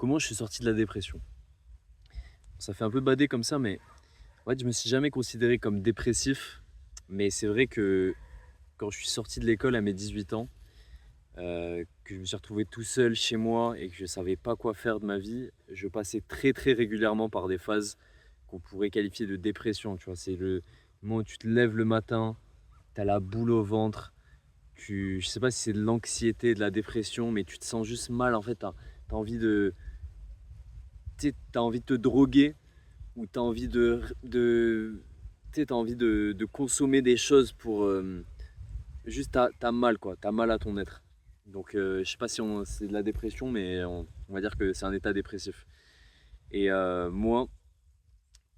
Comment je suis sorti de la dépression? Ça fait un peu bader comme ça, mais en fait, je me suis jamais considéré comme dépressif. Mais c'est vrai que quand je suis sorti de l'école à mes 18 ans, que je me suis retrouvé tout seul chez moi et que je savais pas quoi faire de ma vie, je passais très très régulièrement par des phases qu'on pourrait qualifier de dépression. Tu vois, c'est le moment où tu te lèves le matin, tu as la boule au ventre, je sais pas si c'est de l'anxiété, de la dépression, mais tu te sens juste mal. En fait, t'as envie tu sais, t'as envie de te droguer ou tu as envie tu sais, tu envie de consommer des choses pour juste t'as mal quoi, t'as mal à ton être. Donc je sais pas si c'est de la dépression, mais on va dire que c'est un état dépressif. Et moi,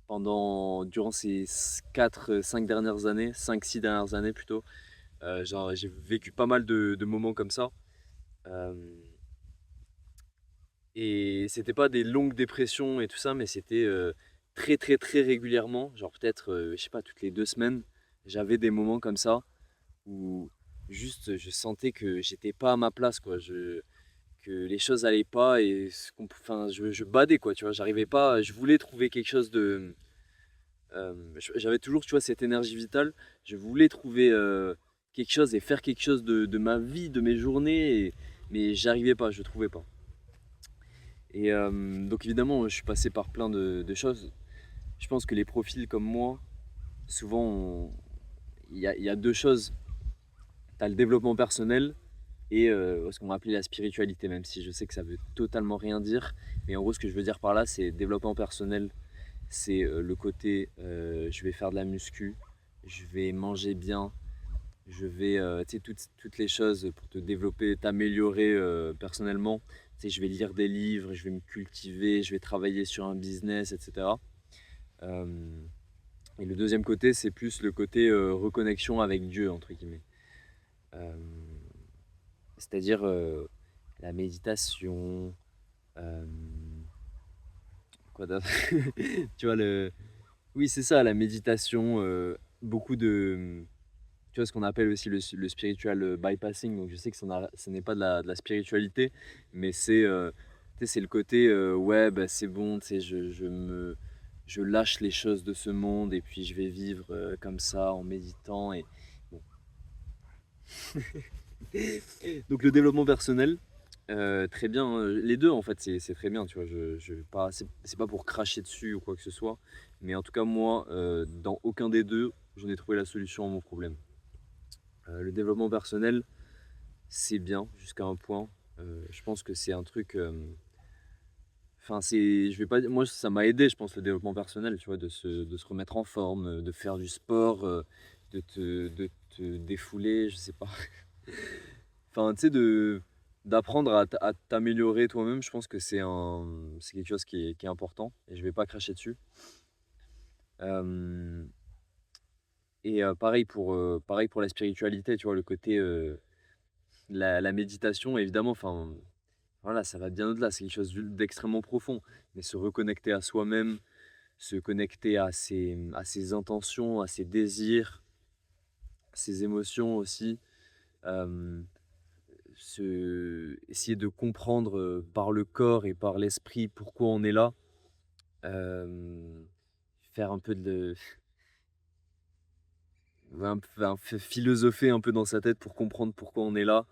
durant ces 4 5 dernières années, 5 6 dernières années plutôt, genre, j'ai vécu pas mal de moments comme ça. Euh, et c'était pas des longues dépressions et tout ça, mais c'était très très très régulièrement, genre peut-être, je sais pas, toutes les 2 semaines, j'avais des moments comme ça où juste je sentais que j'étais pas à ma place, quoi. Que les choses allaient pas et enfin, je badais, quoi, tu vois. J'arrivais pas, je voulais trouver quelque chose de. J'avais toujours, tu vois, cette énergie vitale. Je voulais trouver quelque chose et faire quelque chose de ma vie, de mes journées, mais j'arrivais pas, je trouvais pas. Et donc évidemment, je suis passé par plein de choses. Je pense que les profils comme moi, souvent, il y a deux choses. Tu as le développement personnel et ce qu'on va appeler la spiritualité, même si je sais que ça veut totalement rien dire. Mais en gros, ce que je veux dire par là, c'est développement personnel. C'est le côté, je vais faire de la muscu, je vais manger bien, je vais, tu sais, toutes les choses pour te développer, t'améliorer personnellement. Tu sais, je vais lire des livres, je vais me cultiver, je vais travailler sur un business, etc. Euh, et le deuxième côté, c'est plus le côté reconnexion avec Dieu, entre guillemets. Euh, C'est-à-dire la méditation, euh, quoi d'autre. Tu vois, oui, c'est ça, la méditation, beaucoup de. Tu vois, ce qu'on appelle aussi le spiritual bypassing. Donc, je sais que ce n'est pas de la spiritualité, mais tu sais, c'est le côté, ouais, bah, c'est bon, tu sais, je lâche les choses de ce monde et puis je vais vivre comme ça en méditant. Et, bon. Donc, le développement personnel, très bien, les deux en fait, c'est très bien, tu vois. C'est pas pour cracher dessus ou quoi que ce soit, mais en tout cas, moi, dans aucun des deux, j'en ai trouvé la solution à mon problème. Le développement personnel, c'est bien jusqu'à un point. Je pense que c'est un truc. Enfin, je vais pas dire, moi, ça m'a aidé, je pense, le développement personnel, tu vois, de se remettre en forme, de faire du sport, de te défouler, je sais pas. Enfin, tu sais, d'apprendre à t'améliorer toi-même, je pense que c'est quelque chose qui est important et je vais pas cracher dessus. Euh, et pareil pour la spiritualité, tu vois, le côté, la méditation, évidemment, enfin, voilà, ça va bien au-delà, c'est quelque chose d'extrêmement profond. Mais se reconnecter à soi-même, se connecter à ses intentions, à ses désirs, à ses émotions aussi. euh, Essayer de comprendre par le corps et par l'esprit pourquoi on est là. euh, Faire un peu philosopher un peu dans sa tête pour comprendre pourquoi on est là.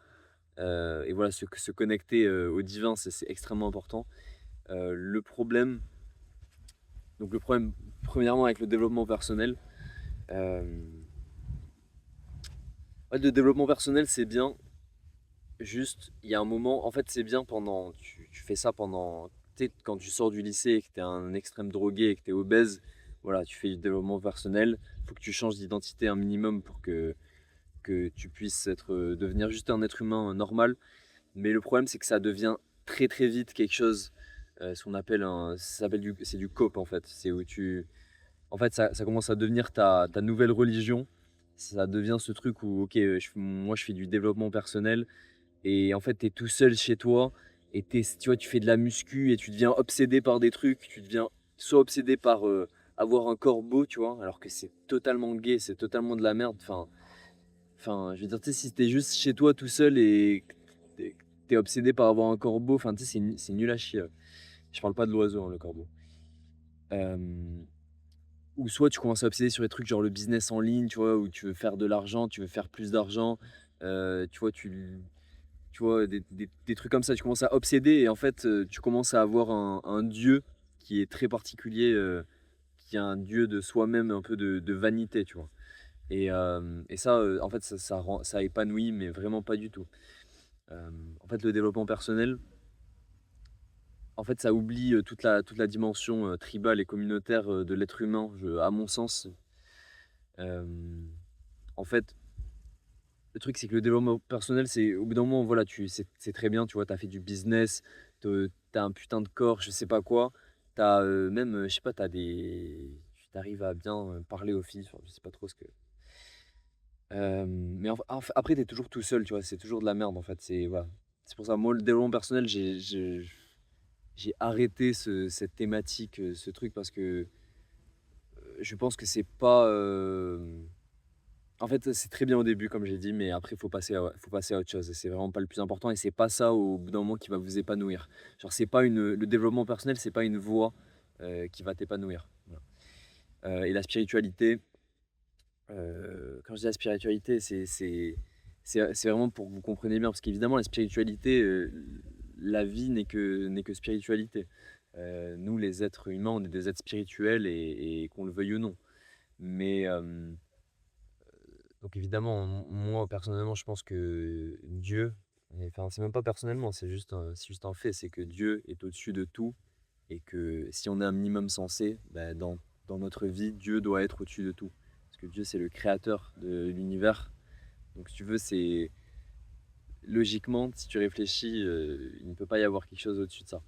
Et voilà, se connecter au divin, c'est extrêmement important. Le problème, premièrement, avec le développement personnel, euh, ouais, le développement personnel, c'est bien. Juste, il y a un moment, en fait, c'est bien tu fais ça pendant, tu sais, quand tu sors du lycée et que tu es un extrême drogué et que tu es obèse, voilà, tu fais du développement personnel. Il faut que tu changes d'identité un minimum pour que tu puisses devenir juste un être humain normal. Mais le problème, c'est que ça devient très très vite quelque chose, ce qu'on appelle c'est du cope en fait. C'est où en fait, ça commence à devenir ta nouvelle religion. Ça devient ce truc où, ok, moi je fais du développement personnel et en fait, tu es tout seul chez toi et tu vois, tu fais de la muscu et tu deviens obsédé par des trucs. Tu deviens soit obsédé par avoir un corps beau, tu vois, alors que c'est totalement gay, c'est totalement de la merde. Enfin, je veux dire, tu sais, si t'es juste chez toi tout seul et que t'es obsédé par avoir un corbeau. Enfin, tu sais, c'est nul à chier. Je parle pas de l'oiseau, hein, le corbeau. Euh, ou soit tu commences à obséder sur des trucs genre le business en ligne, tu vois, où tu veux faire de l'argent, tu veux faire plus d'argent. Tu vois, tu vois des trucs comme ça. Tu commences à obséder et en fait, tu commences à avoir un dieu qui est très particulier, qui est un dieu de soi-même, un peu de vanité, tu vois. Et ça, en fait, ça épanouit, mais vraiment pas du tout. Euh, En fait, le développement personnel, en fait, ça oublie toute la dimension tribale et communautaire de l'être humain, à mon sens. Euh, En fait, le truc, c'est que le développement personnel, c'est au bout d'un moment, voilà, c'est très bien, tu vois, tu as fait du business, tu as un putain de corps, je sais pas quoi. Tu as même, je sais pas, tu arrives à bien parler aux filles, enfin, je sais pas trop ce que. Mais après, tu es toujours tout seul, tu vois, c'est toujours de la merde en fait. Voilà. C'est pour ça, moi, le développement personnel, j'ai arrêté cette thématique, ce truc, parce que je pense que c'est pas. En fait, c'est très bien au début, comme j'ai dit, mais après, faut passer à autre chose. Et c'est vraiment pas le plus important. Et c'est pas ça, au bout d'un moment, qui va vous épanouir. Genre, c'est pas le développement personnel, c'est pas une voie qui va t'épanouir. Voilà. Et la spiritualité, quand je dis la spiritualité, c'est vraiment pour que vous compreniez bien. Parce qu'évidemment, la spiritualité, la vie n'est que spiritualité. Nous, les êtres humains, on est des êtres spirituels et qu'on le veuille ou non. Mais. Donc évidemment, moi personnellement, je pense que Dieu, enfin c'est même pas personnellement, c'est juste un fait, c'est que Dieu est au-dessus de tout et que si on est un minimum sensé, bah, dans notre vie, Dieu doit être au-dessus de tout. Parce que Dieu, c'est le créateur de l'univers. Donc si tu veux, c'est logiquement, si tu réfléchis, il ne peut pas y avoir quelque chose au-dessus de ça.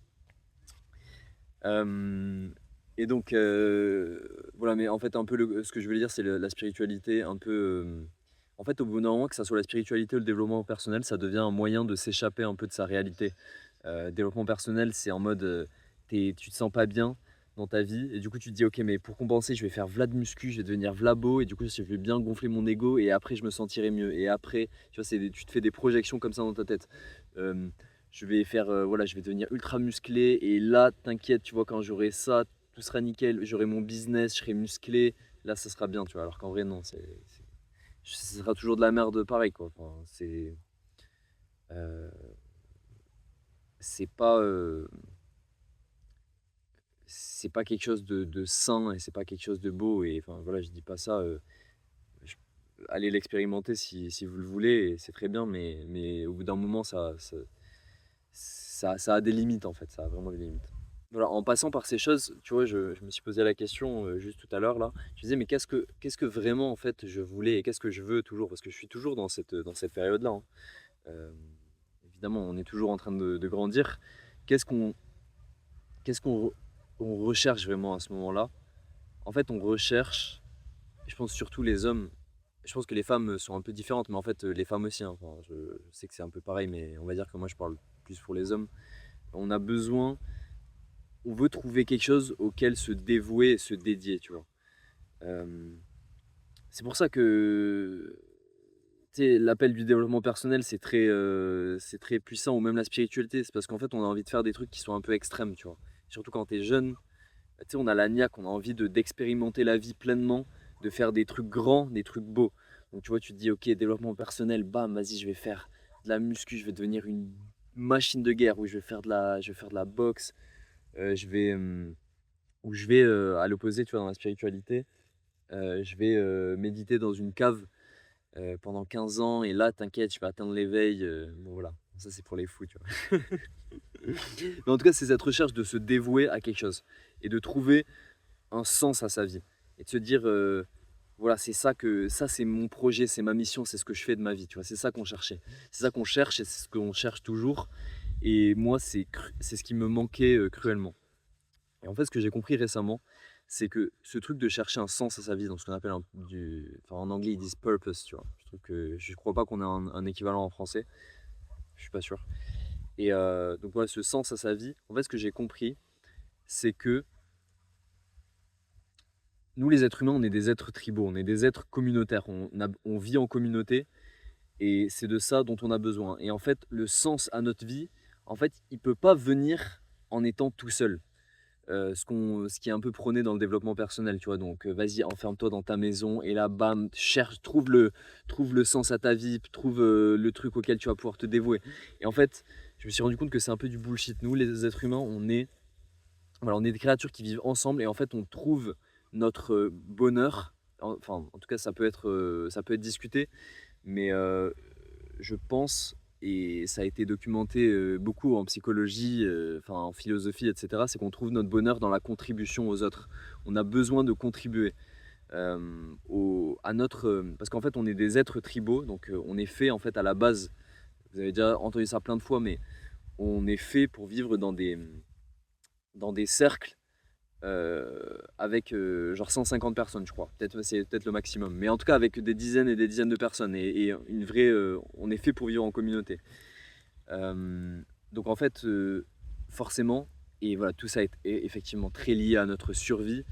Euh, et donc, voilà, mais en fait, un peu ce que je voulais dire, c'est la spiritualité, un peu. En fait, au bout d'un moment, que ça soit la spiritualité ou le développement personnel, ça devient un moyen de s'échapper un peu de sa réalité. Développement personnel, c'est en mode, tu te sens pas bien dans ta vie, et du coup, tu te dis, ok, mais pour compenser, je vais faire v'là de muscu, je vais devenir v'là beau, et du coup, je vais bien gonfler mon ego, et après, je me sentirai mieux. Et après, tu vois, tu te fais des projections comme ça dans ta tête. Euh, je vais faire, voilà, je vais devenir ultra musclé, et là, t'inquiète, tu vois, quand j'aurai ça, tout sera nickel, j'aurai mon business, je serai musclé, là, ça sera bien, tu vois. Alors qu'en vrai, non, ce sera toujours de la merde pareil, quoi. Enfin, euh, c'est pas, c'est pas quelque chose de sain et c'est pas quelque chose de beau. Et enfin, voilà, je dis pas ça. Je- Allez l'expérimenter si vous le voulez, et c'est très bien, mais au bout d'un moment, ça a des limites en fait, ça a vraiment des limites. Voilà, en passant par ces choses, tu vois, je me suis posé la question juste tout à l'heure là. Je me disais, mais qu'est-ce que vraiment en fait je voulais et qu'est-ce que je veux toujours? Parce que je suis toujours dans cette période-là, hein. Euh, Évidemment, on est toujours en train de grandir. Qu'est-ce qu'on on recherche vraiment à ce moment-là? En fait, on recherche, je pense surtout les hommes, je pense que les femmes sont un peu différentes, mais en fait, les femmes aussi, hein. Enfin, je sais que c'est un peu pareil, mais on va dire que moi je parle plus pour les hommes. On a besoin, on veut trouver quelque chose auquel se dévouer et se dédier, tu vois. Euh, c'est pour ça que tu sais, l'appel du développement personnel, c'est très puissant, ou même la spiritualité. C'est parce qu'en fait, on a envie de faire des trucs qui sont un peu extrêmes, tu vois. Surtout quand tu es jeune, tu sais, on a la niaque, on a envie d'expérimenter la vie pleinement, de faire des trucs grands, des trucs beaux. Donc tu vois, tu te dis, ok, développement personnel, bam, vas-y, je vais faire de la muscu, je vais devenir une machine de guerre, ou je vais faire de la boxe, ou je vais, à l'opposé, tu vois, dans la spiritualité, je vais méditer dans une cave pendant 15 ans, et là, t'inquiète, je vais atteindre l'éveil. Bon, voilà, ça c'est pour les fous, tu vois. Mais en tout cas, c'est cette recherche de se dévouer à quelque chose et de trouver un sens à sa vie et de se dire, voilà, ça c'est mon projet, c'est ma mission, c'est ce que je fais de ma vie, tu vois. C'est ça qu'on cherchait, c'est ça qu'on cherche et c'est ce qu'on cherche toujours. Et moi, c'est ce qui me manquait cruellement. Et en fait, ce que j'ai compris récemment, c'est que ce truc de chercher un sens à sa vie, dans ce qu'on appelle enfin en anglais ils disent purpose, tu vois. Je crois pas qu'on ait un équivalent en français, je suis pas sûr. Et donc voilà, ce sens à sa vie, en fait, ce que j'ai compris, c'est que nous, les êtres humains, on est des êtres tribaux, on est des êtres communautaires, on vit en communauté, Et c'est de ça dont on a besoin. Et en fait, le sens à notre vie, en fait, il peut pas venir en étant tout seul. Ce qui est un peu prôné dans le développement personnel, tu vois. Donc, vas-y, enferme-toi dans ta maison et là, bam, cherche, trouve le sens à ta vie, trouve le truc auquel tu vas pouvoir te dévouer. Et en fait, je me suis rendu compte que c'est un peu du bullshit. Nous, les êtres humains, voilà, on est des créatures qui vivent ensemble et en fait, on trouve notre bonheur. Enfin, en tout cas, ça peut être discuté, mais je pense, et ça a été documenté beaucoup en psychologie, enfin en philosophie, etc., c'est qu'on trouve notre bonheur dans la contribution aux autres. On a besoin de contribuer parce qu'en fait on est des êtres tribaux, donc on est fait en fait à la base, vous avez déjà entendu ça plein de fois, mais on est fait pour vivre dans des cercles avec genre 150 personnes, je crois. Peut-être c'est peut-être le maximum. Mais en tout cas, avec des dizaines et des dizaines de personnes. Et une vraie, on est fait pour vivre en communauté. Euh, donc en fait, forcément, et voilà, tout ça est effectivement très lié à notre survie.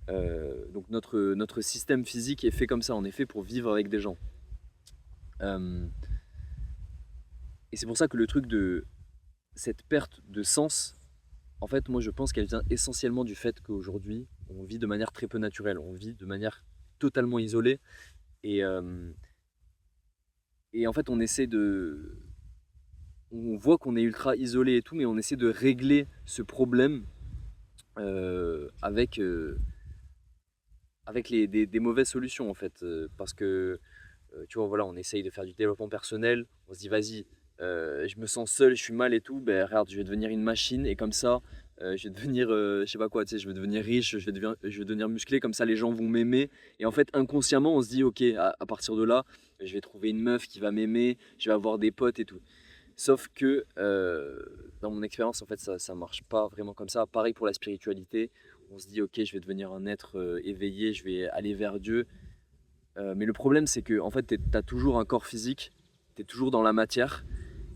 Donc notre système physique est fait comme ça. On est fait pour vivre avec des gens. Euh, et c'est pour ça que le truc de cette perte de sens, en fait, moi je pense qu'elle vient essentiellement du fait qu'aujourd'hui, on vit de manière très peu naturelle, on vit de manière totalement isolée. Et, euh, et en fait, on voit qu'on est ultra isolé et tout, mais on essaie de régler ce problème avec des mauvaises solutions en fait. Parce que tu vois, voilà, on essaye de faire du développement personnel, on se dit vas-y, je me sens seul, je suis mal et tout, ben regarde, je vais devenir une machine et comme ça, je vais devenir, je sais pas quoi, tu sais, je vais devenir riche, je vais devenir musclé, comme ça les gens vont m'aimer. Et en fait, inconsciemment, on se dit ok, à partir de là, je vais trouver une meuf qui va m'aimer, je vais avoir des potes et tout. Sauf que dans mon expérience, en fait, ça marche pas vraiment comme ça. Pareil pour la spiritualité, on se dit ok, je vais devenir un être éveillé, je vais aller vers Dieu. Mais le problème, c'est que en fait, tu as toujours un corps physique, tu es toujours dans la matière.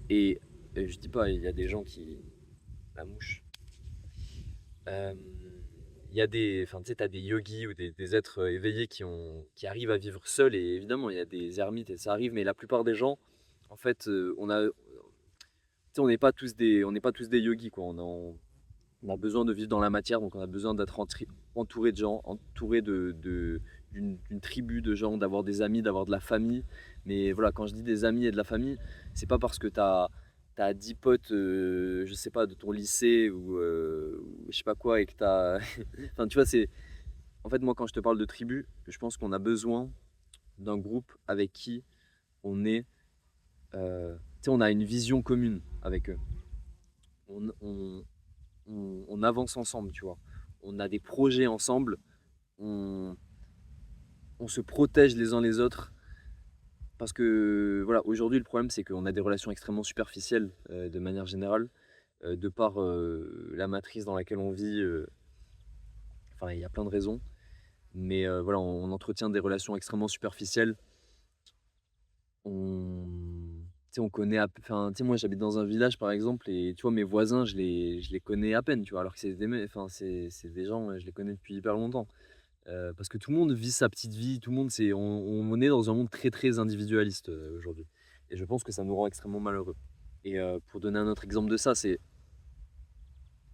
Et je dis pas, il y a des gens qui. La mouche. Euh, il y a des. Enfin, tu sais, t'as des yogis ou des êtres éveillés qui arrivent à vivre seuls. Et évidemment, il y a des ermites et ça arrive. Mais la plupart des gens, en fait, on n'est pas on n'est pas tous des yogis, quoi. On a besoin de vivre dans la matière, donc on a besoin d'être entouré de gens, entouré d'une tribu de gens, d'avoir des amis, d'avoir de la famille. Mais voilà, quand je dis des amis et de la famille, c'est pas parce que t'as 10 potes, je sais pas, de ton lycée ou je sais pas quoi, et que t'as. Enfin, tu vois, c'est. En fait, moi, quand je te parle de tribu, je pense qu'on a besoin d'un groupe avec qui on est. Tu sais, on a une vision commune avec eux. On, on, on avance ensemble, tu vois. On a des projets ensemble, on, on se protège les uns les autres. Parce que voilà, aujourd'hui le problème c'est qu'on a des relations extrêmement superficielles de manière générale, de par la matrice dans laquelle on vit. Enfin, il y a plein de raisons, mais voilà, on entretient des relations extrêmement superficielles. On, tu sais, on connaît, enfin, tu sais, moi j'habite dans un village par exemple, et tu vois, mes voisins, je les connais à peine, tu vois, alors que enfin, c'est des gens, je les connais depuis hyper longtemps. Parce que tout le monde vit sa petite vie, tout le monde, on est dans un monde très très individualiste aujourd'hui. Et je pense que ça nous rend extrêmement malheureux. Et pour donner un autre exemple de ça, c'est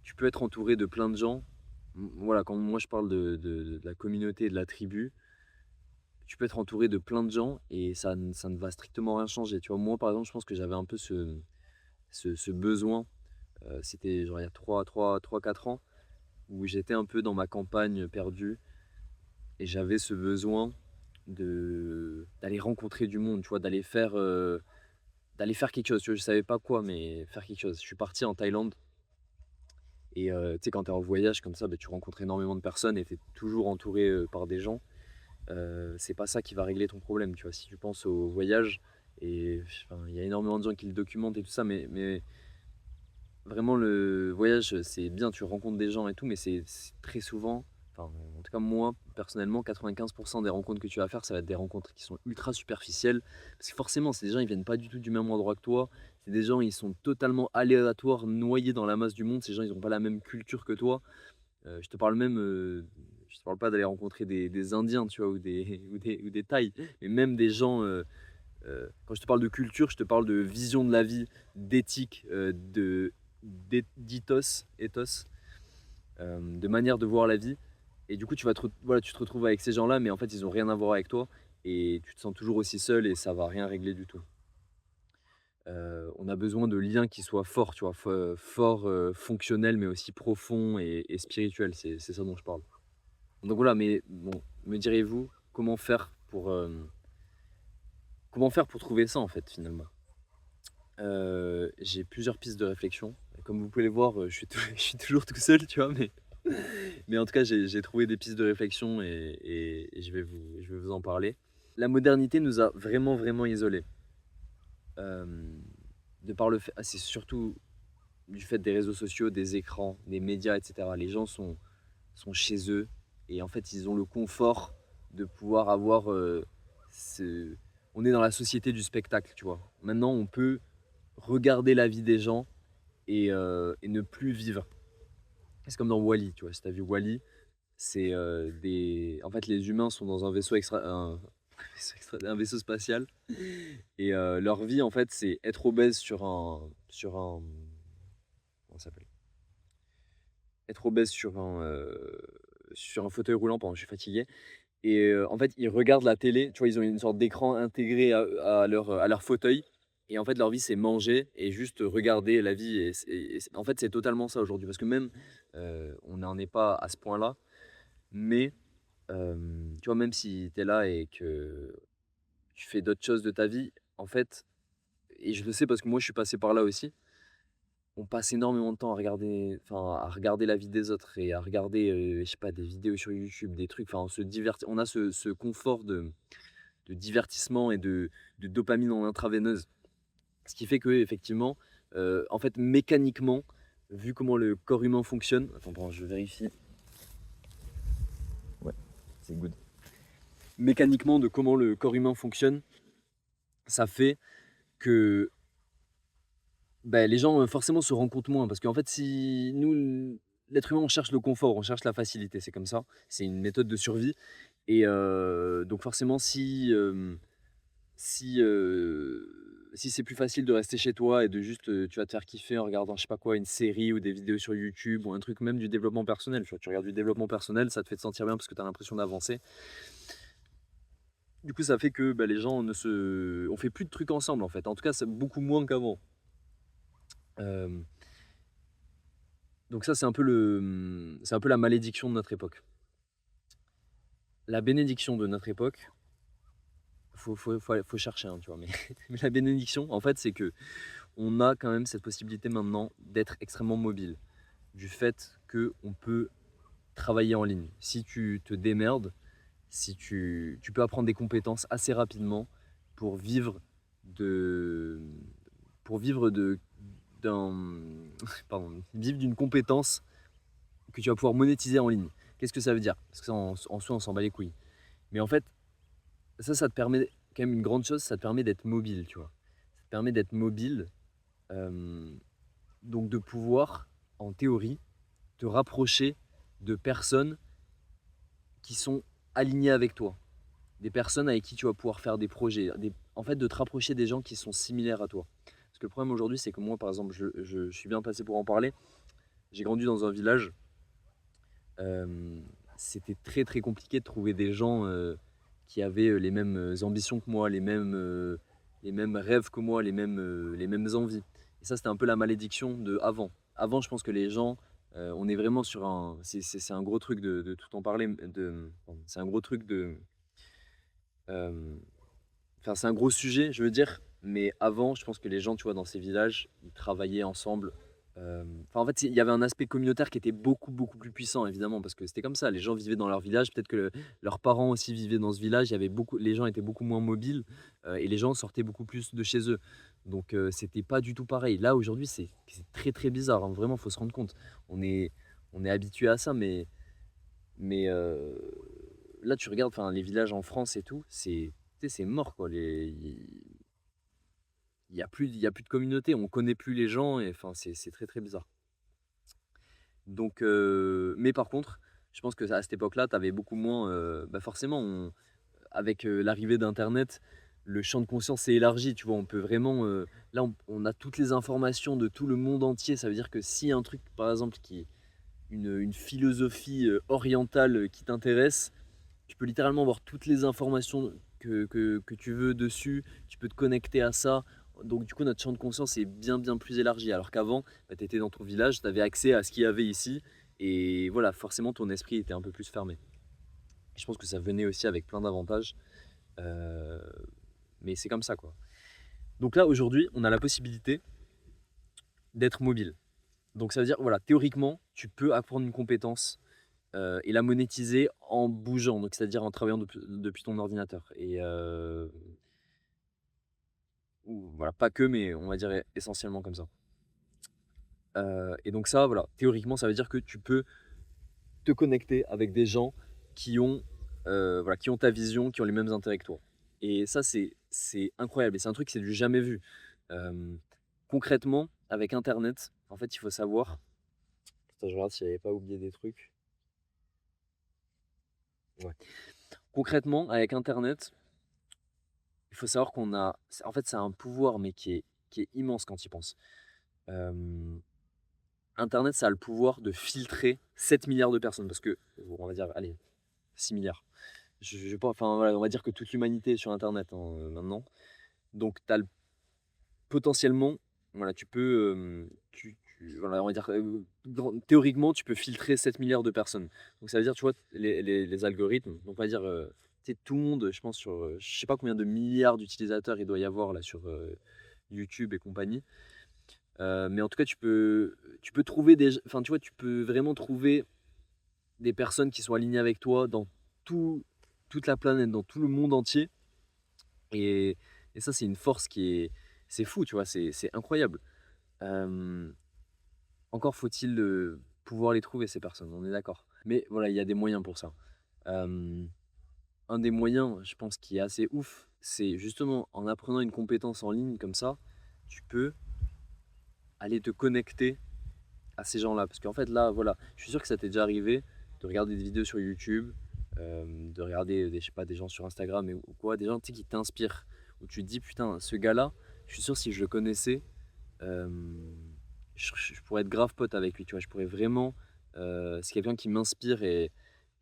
tu peux être entouré de plein de gens. Voilà, quand moi je parle de la communauté et de la tribu, tu peux être entouré de plein de gens et ça ne va strictement rien changer. Tu vois, moi par exemple, je pense que j'avais un peu ce besoin. C'était genre il y a 4 ans où j'étais un peu dans ma campagne perdue et j'avais ce besoin d'aller rencontrer du monde, tu vois, d'aller faire quelque chose. Tu vois, je savais pas quoi, mais faire quelque chose. Je suis parti en Thaïlande et tu sais, quand tu es en voyage comme ça, bah, tu rencontres énormément de personnes et tu es toujours entouré par des gens. C'est pas ça qui va régler ton problème, tu vois. Si tu penses au voyage, et enfin, il y a énormément de gens qui le documentent et tout ça, mais vraiment, le voyage, c'est bien, tu rencontres des gens et tout, mais c'est très souvent, enfin, en tout cas, moi, personnellement, 95% des rencontres que tu vas faire, ça va être des rencontres qui sont ultra superficielles. Parce que forcément, c'est des gens, ils viennent pas du tout du même endroit que toi. C'est des gens, ils sont totalement aléatoires, noyés dans la masse du monde. Ces gens, ils ont pas la même culture que toi. Je te parle pas d'aller rencontrer des Indiens, tu vois, ou des Thaïs, mais même des gens. Quand je te parle de culture, je te parle de vision de la vie, d'éthique, ethos, de manière de voir la vie. Et du coup, voilà, tu te retrouves avec ces gens-là, mais en fait, ils ont rien à voir avec toi. Et tu te sens toujours aussi seul et ça va rien régler du tout. On a besoin de liens qui soient forts, tu vois, forts, fonctionnels, mais aussi profonds et spirituels. C'est ça dont je parle. Donc voilà, mais bon, me direz-vous, comment faire pour trouver ça, en fait, finalement? J'ai plusieurs pistes de réflexion. Comme vous pouvez le voir, je suis tou je suis toujours tout seul, tu vois? Mais en tout cas, j'ai trouvé des pistes de réflexion et je vais vous en parler. La modernité nous a vraiment, vraiment isolés. Hem, de par le fait c'est surtout du fait des réseaux sociaux, des écrans, des médias et cetera. Les gens sont chez eux et en fait, ils ont le confort de pouvoir avoir, ce on est dans la société du spectacle, tu vois? Maintenant, on peut regarder la vie des gens et ne plus vivre. C'est comme dans Wall-E, tu vois? Si tu as vu Wall-E, c'est, des en fait, les humains sont dans un vaisseau spatial et leur vie, en fait, c'est être obèse comment ça s'appelle? Être obèse sur un fauteuil roulant pendant que je suis fatigué et en fait, ils regardent la télé, tu vois? Ils ont une sorte d'écran intégré à leur fauteuil et en fait, leur vie, c'est manger et juste regarder la vie et en fait, c'est totalement ça aujourd'hui parce que même, on n'en est pas à ce point-là, mais tu vois? Même si tu es là et que tu fais d'autres choses de ta vie, en fait et je le sais parce que moi, je suis passé par là aussi. On passe énormément de temps à regarder la vie des autres et à regarder, je sais pas, des vidéos sur YouTube, des trucs, enfin, on a ce confort de divertissement et de dopamine en intraveineuse. Ce qui fait qu'effectivement, en fait, mécaniquement, vu comment le corps humain fonctionne attends, bon, je vérifie. Ouais, c'est good. Mécaniquement, de comment le corps humain fonctionne, ça fait que bah, les gens, forcément se rencontrent moins parce qu'en fait, si nous, l'être humain, on cherche le confort, on cherche la facilité, c'est comme ça. C'est une méthode de survie et donc forcément si c'est plus facile de rester chez toi et de juste, tu vas te faire kiffer en regardant, je sais pas quoi, une série ou des vidéos sur YouTube ou un truc même du développement personnel, tu vois? Tu regardes du développement personnel, ça te fait te sentir bien parce que tu as l'impression d'avancer. Du coup, ça fait que, bah, les gens on fait plus de trucs ensemble, en fait. En tout cas, c'est beaucoup moins qu'avant. Hem Donc ça, c'est un peu la malédiction de notre époque. La bénédiction de notre époque, faut chercher, hein, tu vois? Mais mais la bénédiction, en fait, c'est que on a quand même cette possibilité maintenant d'être extrêmement mobile. Du fait qu'on peut travailler en ligne. Si tu te démerdes, si tu peux apprendre des compétences assez rapidement pour vivre de pour vivre de d'un pardon, vivre d'une compétence que tu vas pouvoir monétiser en ligne. Qu'est-ce que ça veut dire? Parce que ça, en soi, on s'en bat les couilles. Mais en fait, ça te permet quand même une grande chose, ça te permet d'être mobile, tu vois? Ça te permet d'être mobile, hem, donc de pouvoir, en théorie, te rapprocher de personnes qui sont alignées avec toi. Des personnes avec qui tu vas pouvoir faire des projets, en fait, de te rapprocher des gens qui sont similaires à toi. Parce que le problème aujourd'hui, c'est que moi, par exemple, je suis bien placé pour en parler. J'ai grandi dans un village. C'était très, très compliqué de trouver des gens, qui avaient, les mêmes, ambitions que moi, les mêmes rêves que moi, les mêmes envies. Et ça, c'était un peu la malédiction de avant. Avant, je pense que les gens, on est vraiment sur c'est un gros truc de tout en parler, pardon, c'est un gros truc hem, enfin, c'est un gros sujet, je veux dire, mais avant, je pense que les gens, tu vois, dans ces villages, ils travaillaient ensemble. Enfin, en fait, il y avait un aspect communautaire qui était beaucoup, beaucoup plus puissant, évidemment, parce que c'était comme ça. Les gens vivaient dans leur village, peut-être que leurs parents aussi vivaient dans ce village. Les gens étaient beaucoup moins mobiles et les gens sortaient beaucoup plus de chez eux. Donc, c'était pas du tout pareil. Là, aujourd'hui, c'est très, très bizarre, hein. Vraiment, faut se rendre compte. On est habitué à ça, mais là, tu regardes, enfin, les villages en France et tout, tu sais, c'est mort, quoi. Il y a plus de communauté, on connaît plus les gens et enfin, c'est très, très bizarre. Donc mais par contre, je pense que à cette époque-là, tu avais beaucoup moins, bah, forcément, avec, l'arrivée d'internet, le champ de conscience s'est élargi, tu vois. On peut vraiment, là, on a toutes les informations de tout le monde entier. Ça veut dire que si un truc, par exemple, qui est une philosophie orientale qui t'intéresse, tu peux littéralement avoir toutes les informations que tu veux dessus. Tu peux te connecter à ça. Donc, du coup, notre champ de conscience est bien, bien plus élargi. Alors qu'avant, bah, tu étais dans ton village, tu avais accès à ce qu'il y avait ici. Et voilà, forcément, ton esprit était un peu plus fermé. Et je pense que ça venait aussi avec plein d'avantages. Euh, mais c'est comme ça, quoi. Donc là, aujourd'hui, on a la possibilité d'être mobile. Donc ça veut dire, voilà, théoriquement, tu peux apprendre une compétence et la monétiser en bougeant, donc c'est-à-dire en travaillant depuis ton ordinateur. Et ou, voilà, pas que, mais on va dire essentiellement comme ça. Et donc ça, voilà, théoriquement, ça veut dire que tu peux te connecter avec des gens qui ont, voilà, qui ont ta vision, qui ont les mêmes intérêts que toi. Et ça, c'est incroyable. Et c'est un truc que c'est du jamais vu. Euh, Concrètement, avec Internet, en fait, il faut savoir. Attends, je regarde si j'avais pas oublié des trucs. Ouais. Concrètement, avec Internet, il faut savoir qu'on a. En fait, c'est un pouvoir, mais qui est immense quand il pense. Internet, ça a le pouvoir de filtrer 7 milliards de personnes. Parce que, on va dire, allez, 6 milliards. Je pas, enfin, voilà, on va dire que toute l'humanité est sur Internet hein, maintenant. Donc, tu as potentiellement, voilà, tu peux, voilà, on va dire, théoriquement, tu peux filtrer 7 milliards de personnes. Donc ça veut dire, tu vois, les algorithmes, donc on va dire, tu sais, tout le monde, je pense, sur, je sais pas combien de milliards d'utilisateurs il doit y avoir là sur YouTube et compagnie. Mais en tout cas, tu peux trouver enfin, tu vois, tu peux vraiment trouver des personnes qui sont alignées avec toi dans tout, toute la planète, dans tout le monde entier. Et, et ça, c'est une force c'est fou, tu vois, c'est incroyable. Euh, Encore faut-il pouvoir les trouver, ces personnes, on est d'accord. Mais voilà, il y a des moyens pour ça. Euh, un des moyens, je pense, qui est assez ouf, c'est justement en apprenant une compétence en ligne comme ça, tu peux aller te connecter à ces gens-là. Parce qu'en fait, là, voilà, je suis sûr que ça t'est déjà arrivé de regarder des vidéos sur YouTube, de regarder je sais pas, des gens sur Instagram ou quoi, des gens tu sais, qui t'inspirent, où tu te dis, putain, ce gars-là, je suis sûr si je le connaissais, euh, je pourrais être grave pote avec lui, tu vois, je pourrais vraiment, c'est quelqu'un qui m'inspire et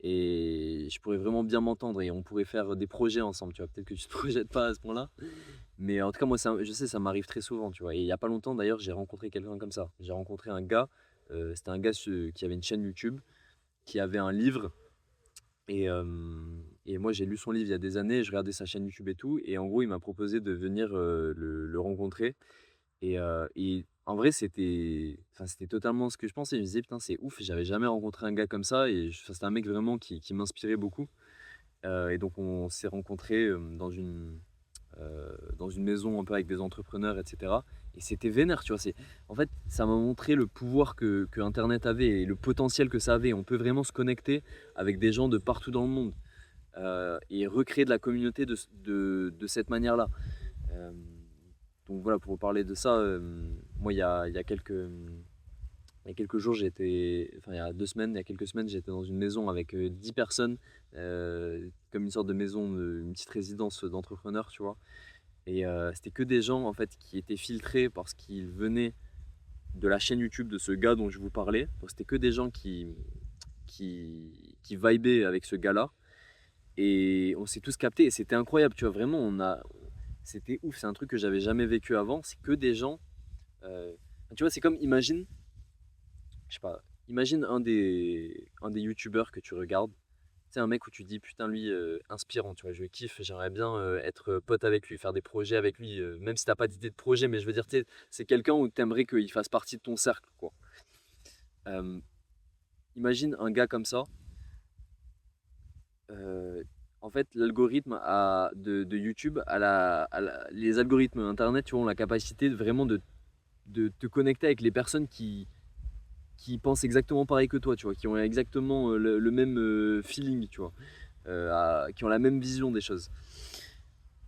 je pourrais vraiment bien m'entendre et on pourrait faire des projets ensemble, tu vois, peut-être que tu te projettes pas à ce point-là, mais en tout cas, moi, je sais, ça m'arrive très souvent, tu vois, et il y a pas longtemps, d'ailleurs, j'ai rencontré quelqu'un comme ça, j'ai rencontré un gars, c'était un gars qui avait une chaîne YouTube, qui avait un livre, et, euh, et moi, j'ai lu son livre il y a des années, je regardais sa chaîne YouTube et tout, et en gros, il m'a proposé de venir le rencontrer. Et en vrai, c'était totalement ce que je pensais. Je me disais, putain, c'est ouf, j'avais jamais rencontré un gars comme ça. Et enfin, c'était un mec vraiment qui m'inspirait beaucoup. Et donc, on s'est rencontrés dans une maison un peu avec des entrepreneurs, etc. Et c'était vénère, tu vois. En fait, ça m'a montré le pouvoir que Internet avait et le potentiel que ça avait. On peut vraiment se connecter avec des gens de partout dans le monde et recréer de la communauté de cette manière-là. Euh, donc voilà, pour vous parler de ça, moi il y a quelques jours, enfin il y a 2 semaines, il y a quelques semaines, j'étais dans une maison avec 10 personnes, comme une sorte de maison, une petite résidence d'entrepreneurs, tu vois. Et c'était que des gens en fait qui étaient filtrés parce qu'ils venaient de la chaîne YouTube de ce gars dont je vous parlais. Donc c'était que des gens qui vibaient avec ce gars-là. Et on s'est tous captés et c'était incroyable, tu vois, vraiment, c'était ouf, c'est un truc que j'avais jamais vécu avant, c'est que des gens, euh, tu vois, c'est comme, je sais pas, imagine un des youtubeurs que tu regardes, c'est un mec où tu dis, putain, lui, inspirant, tu vois, je kiffe, j'aimerais bien être pote avec lui, faire des projets avec lui, même si t'as pas d'idée de projet, mais je veux dire, tu sais, c'est quelqu'un où t'aimerais qu'il fasse partie de ton cercle, quoi. Euh, Imagine un gars comme ça, euh, en fait, l'algorithme de YouTube, les algorithmes Internet, tu vois, ont la capacité vraiment de te connecter avec les personnes qui pensent exactement pareil que toi, tu vois, qui ont exactement le même feeling, tu vois, qui ont la même vision des choses.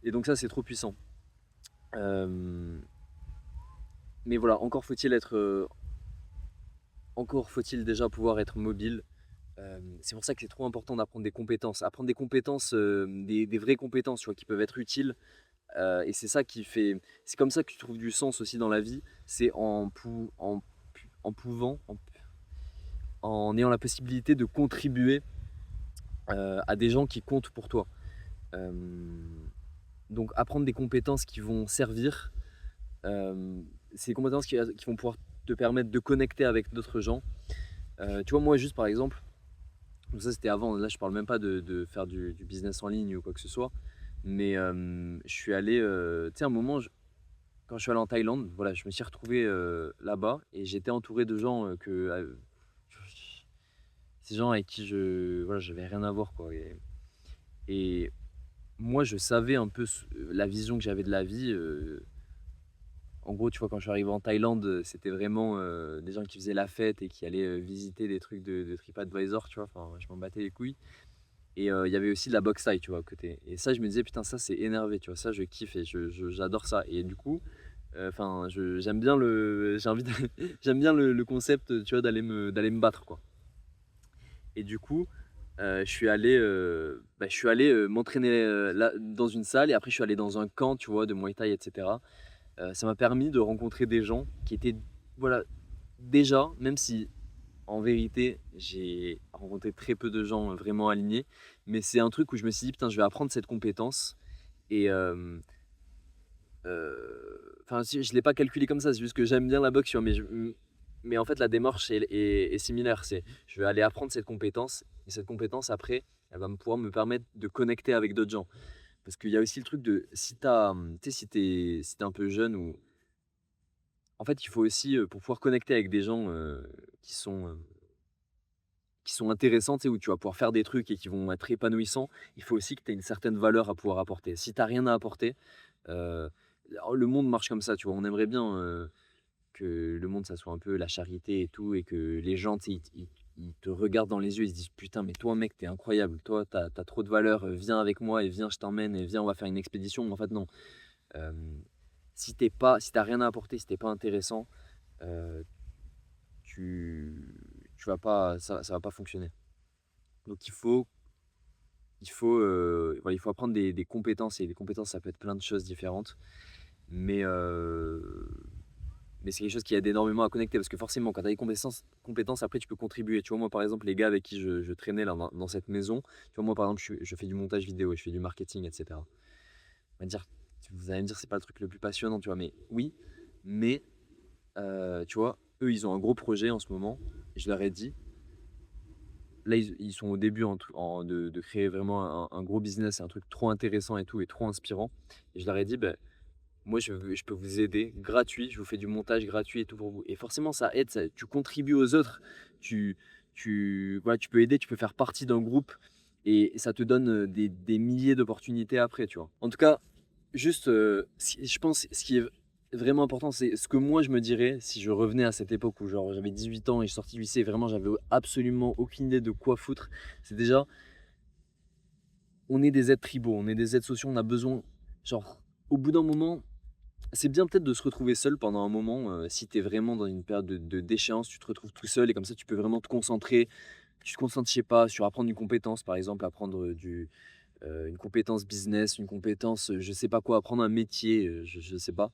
Et donc ça, c'est trop puissant. Euh, mais voilà, encore faut-il déjà pouvoir être mobile. C'est pour ça que c'est trop important d'apprendre des compétences. Apprendre des compétences, des vraies compétences, tu vois, qui peuvent être utiles Et c'est ça qui fait, c'est comme ça que tu trouves du sens aussi dans la vie, c'est en pouvant, en ayant la possibilité de contribuer à des gens qui comptent pour toi. Euh, donc apprendre des compétences qui vont servir, c'est des compétences qui vont pouvoir te permettre de connecter avec d'autres gens. Tu vois, moi juste par exemple, donc ça c'était avant, là je parle même pas de faire du business en ligne ou quoi que ce soit, mais je suis allé, tu sais, un moment, quand je suis allé en Thaïlande, voilà, je me suis retrouvé là-bas et j'étais entouré de gens ces gens avec qui voilà, j'avais rien à voir quoi. Et moi, je savais un peu la vision que j'avais de la vie. En gros, tu vois, quand je suis arrivé en Thaïlande, c'était vraiment des gens qui faisaient la fête et qui allaient visiter des trucs de TripAdvisor, tu vois. Enfin, je m'en battais les couilles. Et il y avait aussi de la boxe thaï, tu vois, à côté. Et ça, je me disais, putain, ça, c'est énervé, tu vois. Ça, je kiffe et j'adore ça. Et du coup, enfin, j'aime bien j'ai envie j'aime bien le concept, tu vois, d'aller me battre, quoi. Et du coup, je suis allé m'entraîner là, dans une salle et après, je suis allé dans un camp, tu vois, de Muay Thai, etc. Ça m'a permis de rencontrer des gens qui étaient, voilà, déjà, même si en vérité, j'ai rencontré très peu de gens vraiment alignés, mais c'est un truc où je me suis dit, putain, je vais apprendre cette compétence. Et enfin, si, je ne l'ai pas calculé comme ça, c'est juste que j'aime bien la boxe, tu vois, mais en fait, la démarche est similaire. C'est, je vais aller apprendre cette compétence, et cette compétence, après, elle va pouvoir me permettre de connecter avec d'autres gens. Parce qu'il y a aussi le truc de, si tu sais, si t'es un peu jeune ou en fait, il faut aussi, pour pouvoir connecter avec des gens qui sont, euh, qui sont intéressants, tu sais, où tu vas pouvoir faire des trucs et qui vont être épanouissants, il faut aussi que tu aies une certaine valeur à pouvoir apporter. Si tu n'as rien à apporter, euh, le monde marche comme ça, tu vois. On aimerait bien que le monde, ça soit un peu la charité et tout, et que les gens, tu sais, ils te regardent dans les yeux, ils se disent putain, mais toi, mec, t'es incroyable, toi, t'as trop de valeur, viens avec moi et viens, je t'emmène et viens, on va faire une expédition. Mais en fait, non. Euh, si t'as rien à apporter, si t'es pas intéressant, euh, tu vas pas, ça va pas fonctionner. Donc voilà, il faut apprendre des compétences et les compétences ça peut être plein de choses différentes, mais mais c'est quelque chose qui aide énormément à connecter parce que forcément quand tu as des compétences après tu peux contribuer. Tu vois, moi par exemple les gars avec qui je traînais là dans cette maison, tu vois, moi par exemple je fais du montage vidéo, je fais du marketing, etc. On va dire, vous allez me dire c'est pas le truc le plus passionnant, tu vois, mais oui, mais tu vois, eux ils ont un gros projet en ce moment et je leur ai dit là, ils sont au début de créer vraiment un gros business, un truc trop intéressant et tout, et trop inspirant. Et je leur ai dit, ben, moi, je peux vous aider gratuit, je vous fais du montage gratuit et tout pour vous. Et forcément, ça aide, tu contribues aux autres, tu, voilà, tu peux aider, tu peux faire partie d'un groupe, et ça te donne des milliers d'opportunités après, tu vois. En tout cas, juste, je pense, ce qui est vraiment important, c'est ce que moi je me dirais si je revenais à cette époque où genre j'avais 18 ans et je sortis du lycée, vraiment j'avais absolument aucune idée de quoi foutre. C'est déjà, on est des êtres tribaux, on est des êtres sociaux, on a besoin, genre, au bout d'un moment, c'est bien peut-être de se retrouver seul pendant un moment, si tu es vraiment dans une période de déchéance, tu te retrouves tout seul et comme ça tu peux vraiment te concentrer. Tu te concentres, je sais pas, sur apprendre une compétence, par exemple, apprendre une compétence business, une compétence, je sais pas quoi, apprendre un métier, je sais pas.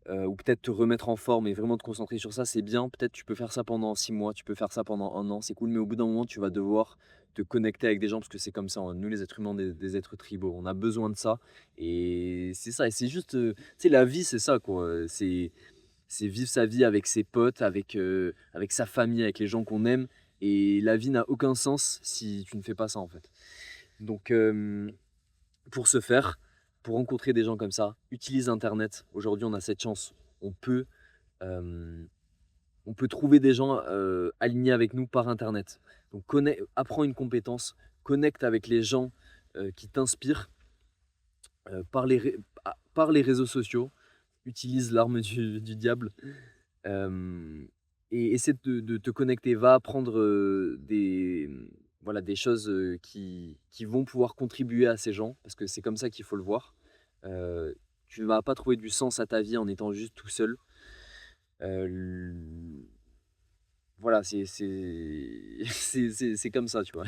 Ou peut-être te remettre en forme et vraiment te concentrer sur ça, c'est bien. Peut-être tu peux faire ça pendant 6 mois, tu peux faire ça pendant un an, c'est cool. Mais au bout d'un moment, tu vas devoir te connecter avec des gens parce que c'est comme ça, hein. Nous, les êtres humains, des êtres tribaux, on a besoin de ça. Et c'est ça. Et c'est juste, tu sais, la vie, c'est ça, quoi. C'est vivre sa vie avec ses potes, avec sa famille, avec les gens qu'on aime. Et la vie n'a aucun sens si tu ne fais pas ça, en fait. Donc, pour ce faire, pour rencontrer des gens comme ça, utilise Internet. Aujourd'hui, on a cette chance. On peut, euh, on peut trouver des gens alignés avec nous par Internet. Donc, apprends une compétence, connecte avec les gens qui t'inspirent par les réseaux sociaux. Utilise l'arme du diable euh, et essaie de te connecter. Va apprendre voilà, des choses qui vont pouvoir contribuer à ces gens, parce que c'est comme ça qu'il faut le voir. Euh, tu ne vas pas trouver du sens à ta vie en étant juste tout seul. Euh, voilà, c'est comme ça, tu vois.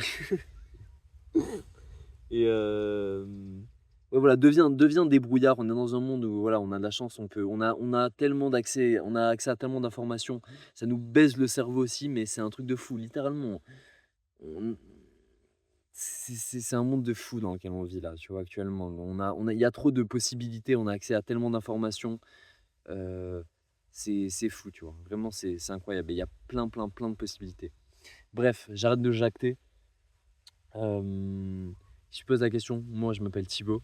Et Ouais, voilà, deviens débrouillard. On est dans un monde où voilà, on a de la chance, on a tellement d'accès, on a accès à tellement d'informations. Ça nous baise le cerveau aussi, mais c'est un truc de fou, littéralement. On c'est un monde de fou dans lequel on vit là, tu vois, actuellement. Il y a trop de possibilités, on a accès à tellement d'informations, heu, c'est fou, tu vois? Vraiment, c'est incroyable et il y a plein, plein, plein de possibilités. Bref, j'arrête de jacter. Si je pose la question, moi je m'appelle Thibaut.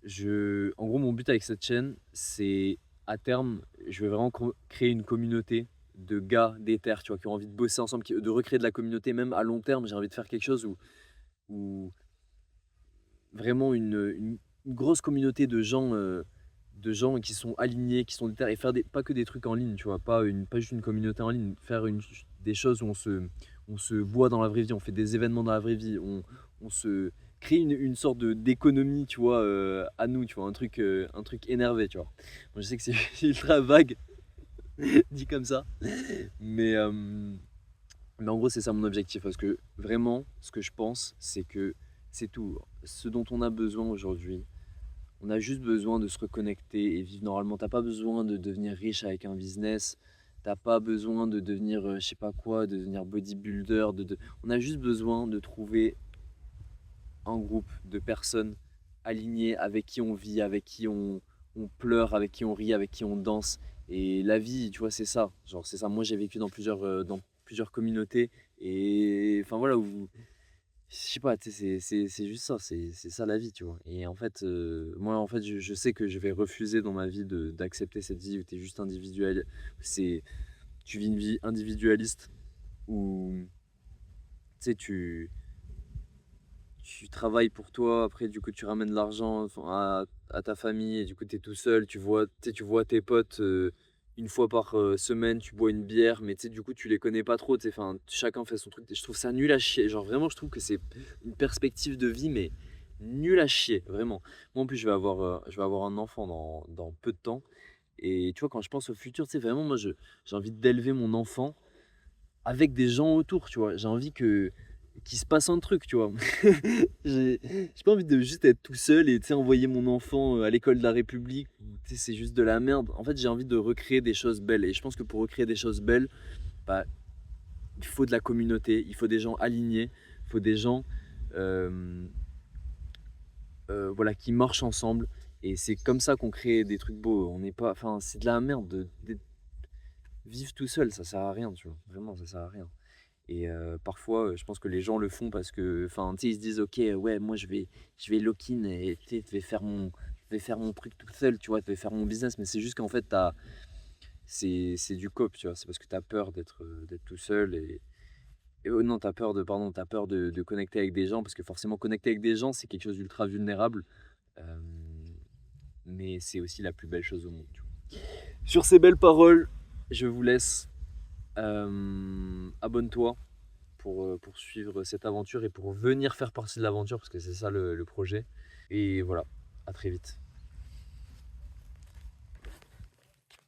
En gros, mon but avec cette chaîne, c'est à terme, je vais vraiment créer une communauté de gars déter, tu vois, qui ont envie de bosser ensemble, de recréer de la communauté, même à long terme. J'ai envie de faire quelque chose où vraiment une grosse communauté de gens qui sont alignés, qui sont déter, et faire pas que des trucs en ligne, tu vois, pas juste une communauté en ligne, faire des choses où on se voit dans la vraie vie, on fait des événements dans la vraie vie, on se crée une sorte d'économie, tu vois, à nous, tu vois, un truc énervé, tu vois. Bon, je sais que c'est ultra vague dit comme ça, mais, euh, mais en gros, c'est ça mon objectif. Parce que vraiment, ce que je pense, c'est que c'est tout. Ce dont on a besoin aujourd'hui, on a juste besoin de se reconnecter et vivre normalement. T'as pas besoin de devenir riche avec un business. T'as pas besoin de devenir, je sais pas quoi, de devenir bodybuilder. On a juste besoin de trouver un groupe de personnes alignées avec qui on vit, avec qui on pleure, avec qui on rit, avec qui on danse. Et la vie, tu vois, c'est ça. Genre, c'est ça. Moi, j'ai vécu dans plusieurs communautés. Et enfin, voilà, où, je sais pas, tu sais, c'est juste ça. C'est ça la vie, tu vois. Et en fait, moi, en fait, je sais que je vais refuser dans ma vie d'accepter cette vie où tu es juste individuel. C'est, tu vis une vie individualiste où, tu sais, tu travailles pour toi, après du coup tu ramènes l'argent enfin, à ta famille et du coup tu es tout seul, tu vois tes potes une fois par semaine, tu bois une bière, mais tu sais du coup tu les connais pas trop, tu sais, enfin chacun fait son truc. Je trouve ça nul à chier, genre vraiment je trouve que c'est une perspective de vie mais nul à chier, vraiment. Moi en plus je vais avoir un enfant dans peu de temps et tu vois quand je pense au futur, tu sais vraiment moi j'ai envie d'élever mon enfant avec des gens autour, tu vois. J'ai envie qu'il se passe un truc, tu vois. J'ai pas envie de juste être tout seul et tu sais, envoyer mon enfant à l'école de la République, où, tu sais, c'est juste de la merde. En fait, j'ai envie de recréer des choses belles. Et je pense que pour recréer des choses belles, bah, il faut de la communauté, il faut des gens alignés, il faut des gens euh, voilà, qui marchent ensemble. Et c'est comme ça qu'on crée des trucs beaux. On n'est pas, enfin, c'est de la merde de vivre tout seul, ça sert à rien, tu vois. Vraiment, ça sert à rien. Et parfois, je pense que les gens le font parce que, enfin, tu sais, ils se disent: «OK, ouais, moi je vais lock-in et tu sais, je vais faire mon truc tout seul, tu vois? Je vais faire mon business». Mais c'est juste qu'en fait, c'est du cope, tu vois? C'est parce que tu as peur d'être tout seul et non, tu as peur tu peur de connecter avec des gens parce que forcément connecter avec des gens, c'est quelque chose d'ultra vulnérable, hem, mais c'est aussi la plus belle chose au monde, tu vois? Sur ces belles paroles, je vous laisse, abonne-toi pour suivre cette aventure et pour venir faire partie de l'aventure parce que c'est ça le projet. Et voilà, à très vite.